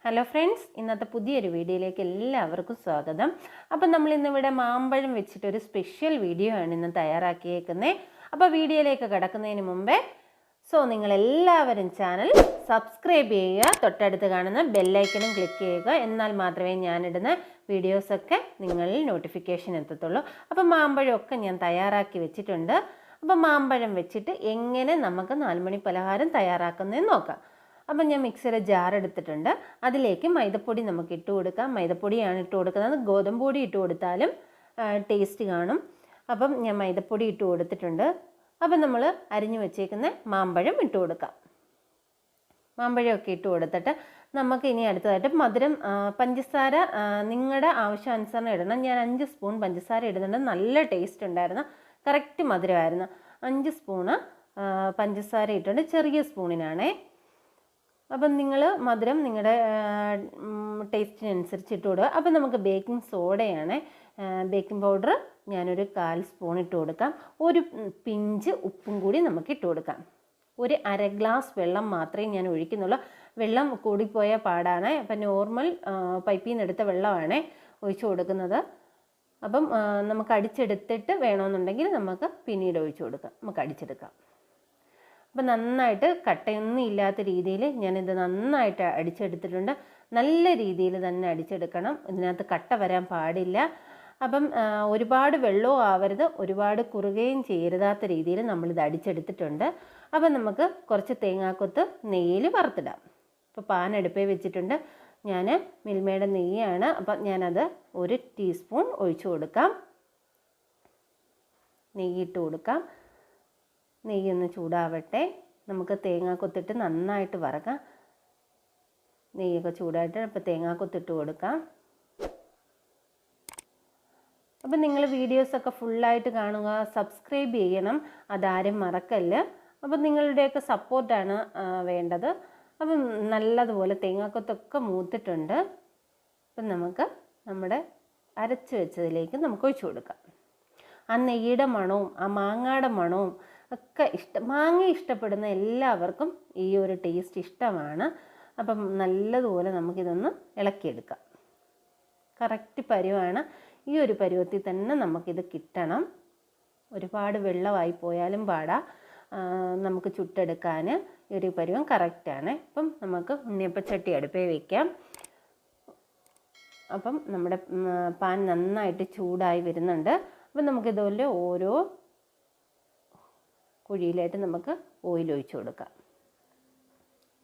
Hello friends, ഇന്നത്തെ പുതിയൊരു വീഡിയോയിലേക്ക് എല്ലാവർക്കും സ്വാഗതം. അപ്പം നമ്മൾ ഇന്നിവിടെ മാമ്പഴം വെച്ചിട്ടൊരു സ്പെഷ്യൽ വീഡിയോ ആണ് ഇന്ന് തയ്യാറാക്കിയേക്കുന്നത്. അപ്പോൾ വീഡിയോയിലേക്ക് കിടക്കുന്നതിന് മുമ്പേ നിങ്ങളെല്ലാവരും ചാനൽ സബ്സ്ക്രൈബ് ചെയ്യുക, തൊട്ടടുത്ത് കാണുന്ന ബെല്ലൈക്കനും ക്ലിക്ക് ചെയ്യുക. എന്നാൽ മാത്രമേ ഞാനിടുന്ന വീഡിയോസൊക്കെ നിങ്ങളിൽ നോട്ടിഫിക്കേഷൻ എത്തത്തുള്ളൂ. അപ്പം മാമ്പഴമൊക്കെ ഞാൻ തയ്യാറാക്കി വെച്ചിട്ടുണ്ട്. അപ്പം മാമ്പഴം വെച്ചിട്ട് എങ്ങനെ നമുക്ക് 4 മണി പലഹാരം തയ്യാറാക്കുന്നതെന്ന് നോക്കാം. അപ്പം ഞാൻ മിക്സിയുടെ ജാർ എടുത്തിട്ടുണ്ട്. അതിലേക്ക് മൈദപ്പൊടി നമുക്ക് ഇട്ട് കൊടുക്കാം. മൈദപ്പൊടിയാണ് ഇട്ട് കൊടുക്കുന്നത്. ഗോതമ്പ് പൊടി ഇട്ട് കൊടുത്താലും ടേസ്റ്റ് കാണും. അപ്പം ഞാൻ മൈദപ്പൊടി ഇട്ട് കൊടുത്തിട്ടുണ്ട്. അപ്പം നമ്മൾ അരിഞ്ഞു വെച്ചേക്കുന്ന മാമ്പഴം ഇട്ട് കൊടുക്കാം. മാമ്പഴമൊക്കെ ഇട്ട് കൊടുത്തിട്ട് നമുക്ക് ഇനി അടുത്തതായിട്ട് മധുരം, പഞ്ചസാര നിങ്ങളുടെ ആവശ്യാനുസരണം ഇടണം. ഞാൻ 5 സ്പൂൺ പഞ്ചസാര ഇടുന്നുണ്ട്. നല്ല ടേസ്റ്റ് ഉണ്ടായിരുന്നു, കറക്റ്റ് മധുരമായിരുന്നു. 5 സ്പൂണ് പഞ്ചസാര ഇട്ടുണ്ട്, ചെറിയ സ്പൂണിനാണേ. അപ്പം നിങ്ങൾ മധുരം നിങ്ങളുടെ ടേസ്റ്റിനനുസരിച്ച് ഇട്ട് കൊടുക്കുക. അപ്പം നമുക്ക് ബേക്കിംഗ് സോഡയാണ്, ബേക്കിംഗ് പൗഡർ ഞാനൊരു 1/4 സ്പൂൺ ഇട്ട് കൊടുക്കാം. ഒരു പിഞ്ച് ഉപ്പും കൂടി നമുക്ക് ഇട്ട് കൊടുക്കാം. ഒരു 1/2 ഗ്ലാസ് വെള്ളം മാത്രമേ ഞാൻ ഒഴിക്കുന്നുള്ളൂ. വെള്ളം കൂടിപ്പോയാൽ പാടാണ്. അപ്പം നോർമൽ പൈപ്പിൽ നിന്ന് എടുത്ത വെള്ളമാണ് ഒഴിച്ചു കൊടുക്കുന്നത്. അപ്പം നമുക്ക് അടിച്ചെടുത്തിട്ട് വേണമെന്നുണ്ടെങ്കിൽ നമുക്ക് പിന്നീട് ഒഴിച്ചു കൊടുക്കാം. നമുക്ക് അടിച്ചെടുക്കാം. അപ്പം നന്നായിട്ട് കട്ടയൊന്നും ഇല്ലാത്ത രീതിയിൽ ഞാനിത് നന്നായിട്ട് അടിച്ചെടുത്തിട്ടുണ്ട്. നല്ല രീതിയിൽ തന്നെ അടിച്ചെടുക്കണം. ഇതിനകത്ത് കട്ട വരാൻ പാടില്ല. അപ്പം ഒരുപാട് വെള്ളവും ആവരുത്, ഒരുപാട് കുറുകയും ചെയ്യരുതാത്ത രീതിയിൽ നമ്മളിത് അടിച്ചെടുത്തിട്ടുണ്ട്. അപ്പം നമുക്ക് കുറച്ച് തേങ്ങാക്കൊത്ത് നെയ്യിൽ വറുത്തിടാം. ഇപ്പോൾ പാൻ അടുപ്പേ വെച്ചിട്ടുണ്ട്. ഞാൻ മിൽമയുടെ നെയ്യാണ്. അപ്പം ഞാനത് 1 ടീസ്പൂൺ ഒഴിച്ചു കൊടുക്കാം. നെയ്യിട്ട് കൊടുക്കാം. നെയ്യൊന്ന് ചൂടാവട്ടെ. നമുക്ക് തേങ്ങാക്കൊത്തിട്ട് നന്നായിട്ട് വറക്കാം. നെയ്യൊക്കെ ചൂടായിട്ട് അപ്പോൾ തേങ്ങാക്കൊത്തിട്ട് കൊടുക്കാം. അപ്പം നിങ്ങൾ വീഡിയോസൊക്കെ ഫുള്ളായിട്ട് കാണുക, സബ്സ്ക്രൈബ് ചെയ്യണം, അതാരും മറക്കല്ല. അപ്പം നിങ്ങളുടെയൊക്കെ സപ്പോർട്ടാണ് വേണ്ടത്. അപ്പം നല്ലതുപോലെ തേങ്ങാക്കൊത്തൊക്കെ മൂത്തിട്ടുണ്ട്. അപ്പം നമുക്ക് നമ്മുടെ അരച്ച് വെച്ചതിലേക്ക് നമുക്ക് ഒഴിച്ചു കൊടുക്കാം. ആ നെയ്യുടെ മണവും ആ മാങ്ങയുടെ മണവും ഒക്കെ മാങ്ങ ഇഷ്ടപ്പെടുന്ന എല്ലാവർക്കും ഈ ഒരു ടേസ്റ്റ് ഇഷ്ടമാണ്. അപ്പം നല്ലതുപോലെ നമുക്കിതൊന്ന് ഇളക്കിയെടുക്കാം. കറക്റ്റ് പരുവാണ്. ഈ ഒരു പരുവത്തിൽ തന്നെ നമുക്കിത് കിട്ടണം. ഒരുപാട് വെള്ളമായി പോയാലും പാടാ. നമുക്ക് ചുട്ടെടുക്കാൻ ഈ ഒരു പരുവം കറക്റ്റാണ്. അപ്പം നമുക്ക് ഉണ്ണിയപ്പച്ചട്ടി അടുപ്പേ വയ്ക്കാം. അപ്പം നമ്മുടെ പാൻ നന്നായിട്ട് ചൂടായി വരുന്നുണ്ട്. അപ്പം നമുക്കിതുപോലെ ഓരോ കുഴിയിലായിട്ട് നമുക്ക് ഓയിൽ ഒഴിച്ചു കൊടുക്കാം.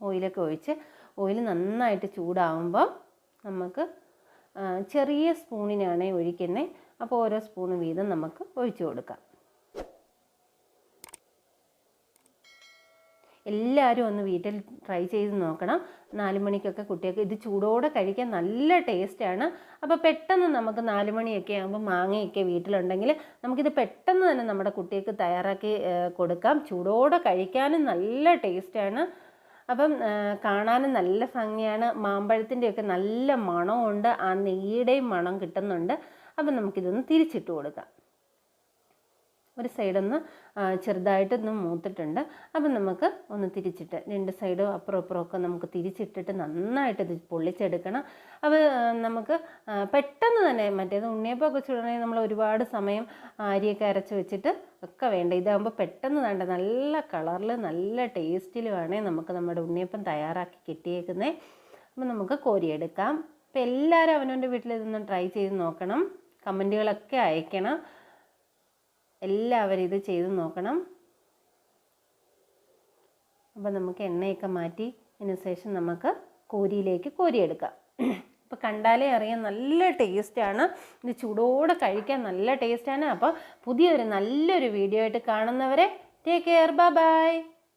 ഓയിലൊക്കെ ഒഴിച്ച് ഓയിൽ നന്നായിട്ട് ചൂടാവുമ്പോൾ നമുക്ക് ചെറിയ സ്പൂണിനാണ് ഒഴിക്കുന്നത്. അപ്പോൾ ഓരോ സ്പൂണ് വീതം നമുക്ക് ഒഴിച്ചു കൊടുക്കാം. എല്ലാവരും ഒന്ന് വീട്ടിൽ ട്രൈ ചെയ്ത് നോക്കണം. 4 മണിക്കൊക്കെ കുട്ടികൾക്ക് ഇത് ചൂടോടെ കഴിക്കാൻ നല്ല ടേസ്റ്റാണ്. അപ്പോൾ പെട്ടെന്ന് നമുക്ക് 4 മണിയൊക്കെ ആകുമ്പോൾ മാങ്ങയൊക്കെ വീട്ടിലുണ്ടെങ്കിൽ നമുക്കിത് പെട്ടെന്ന് തന്നെ നമ്മുടെ കുട്ടികൾക്ക് തയ്യാറാക്കി കൊടുക്കാം. ചൂടോടെ കഴിക്കാനും നല്ല ടേസ്റ്റാണ്. അപ്പം കാണാനും നല്ല ഭംഗിയാണ്. മാമ്പഴത്തിൻ്റെയൊക്കെ നല്ല മണമുണ്ട്, ആ നെയ്യുടെയും മണം കിട്ടുന്നുണ്ട്. അപ്പം നമുക്കിതൊന്ന് തിരിച്ചിട്ട് കൊടുക്കാം. ഒരു സൈഡൊന്ന് ചെറുതായിട്ടൊന്ന് മൂത്തിട്ടുണ്ട്. അപ്പം നമുക്ക് ഒന്ന് തിരിച്ചിട്ട് 2 സൈഡും അപ്പുറം ഇപ്പുറമൊക്കെ നമുക്ക് തിരിച്ചിട്ടിട്ട് നന്നായിട്ട് ഇത് പൊള്ളിച്ചെടുക്കണം. അപ്പോൾ നമുക്ക് പെട്ടെന്ന് തന്നെ, മറ്റേത് ഉണ്ണിയപ്പമൊക്കെ ചുടണമെങ്കിൽ നമ്മൾ ഒരുപാട് സമയം അരിയൊക്കെ അരച്ച് വെച്ചിട്ട് ഒക്കെ വേണ്ട. ഇതാകുമ്പോൾ പെട്ടെന്ന് വേണ്ട, നല്ല കളറിൽ നല്ല ടേസ്റ്റിലുമാണ് നമുക്ക് നമ്മുടെ ഉണ്ണിയപ്പം തയ്യാറാക്കി കിട്ടിയേക്കുന്നത്. അപ്പം നമുക്ക് കോരിയെടുക്കാം. അപ്പോൾ എല്ലാവരും അവനവൻ്റെ വീട്ടിൽ ഇതൊന്ന് ട്രൈ ചെയ്ത് നോക്കണം. കമൻറ്റുകളൊക്കെ അയക്കണം. എല്ലാവരും ഇത് ചെയ്ത് നോക്കണം. അപ്പോൾ നമുക്ക് എണ്ണയൊക്കെ മാറ്റി അതിന് ശേഷം നമുക്ക് കോരിയിലേക്ക് കോരിയെടുക്കാം. അപ്പോൾ കണ്ടാലേ അറിയാം, നല്ല ടേസ്റ്റാണ്. ഇത് ചൂടോടെ കഴിക്കാൻ നല്ല ടേസ്റ്റാണ്. അപ്പോൾ പുതിയൊരു നല്ലൊരു വീഡിയോ ആയിട്ട് കാണുന്നവരെ ടേക്ക് കെയർ, ബൈ ബൈ.